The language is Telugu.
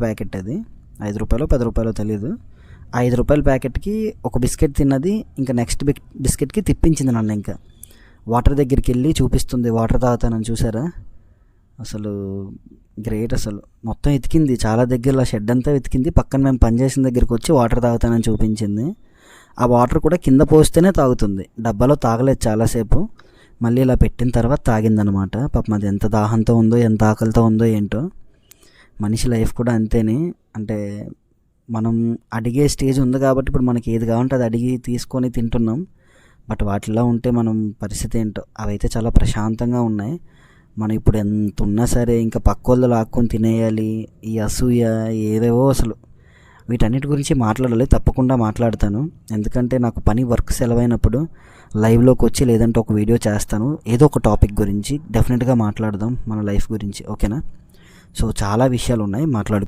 ప్యాకెట్ అది. రూ. 5 రూ. 10 తెలీదు. రూ. 5 ప్యాకెట్కి ఒక బిస్కెట్ తిన్నది. ఇంకా నెక్స్ట్ బిస్కెట్కి తిప్పించింది నన్ను. ఇంకా వాటర్ దగ్గరికి వెళ్ళి చూపిస్తుంది వాటర్ తాగుతానని. చూసారా అసలు గ్రేట్. అసలు మొత్తం ఎతికింది, చాలా దగ్గర షెడ్ అంతా వెతికింది. పక్కన మేము పనిచేసిన దగ్గరికి వచ్చి వాటర్ తాగుతానని చూపించింది. ఆ వాటర్ కూడా కింద పోస్తేనే తాగుతుంది, డబ్బాలో తాగలేదు చాలాసేపు. మళ్ళీ ఇలా పెట్టిన తర్వాత తాగిందనమాట. పాపం అది ఎంత దాహంతో ఉందో, ఎంత ఆకలితో ఉందో ఏంటో. మనిషి లైఫ్ కూడా అంతేనే. అంటే మనం అడిగే స్టేజ్ ఉంది కాబట్టి ఇప్పుడు మనకి ఏది కావాలంటే అది అడిగి తీసుకొని తింటున్నాం. బట్ వాటిలో ఉంటే మనం పరిస్థితి ఏంటో. అవైతే చాలా ప్రశాంతంగా ఉన్నాయి. మనం ఇప్పుడు ఎంత ఉన్నా సరే ఇంకా పక్కోళ్ళు లాక్కొని తినేయాలి, ఈ అసూయ ఏవేవో. అసలు వీటన్నిటి గురించి మాట్లాడాలి, తప్పకుండా మాట్లాడతాను. ఎందుకంటే నాకు వర్క్ సెలవైనప్పుడు లైవ్లోకి వచ్చి లేదంటే ఒక వీడియో చేస్తాను ఏదో ఒక టాపిక్ గురించి. డెఫినెట్గా మాట్లాడదాం మన లైఫ్ గురించి, ఓకేనా? సో చాలా విషయాలు ఉన్నాయి, మాట్లాడుకుందాం.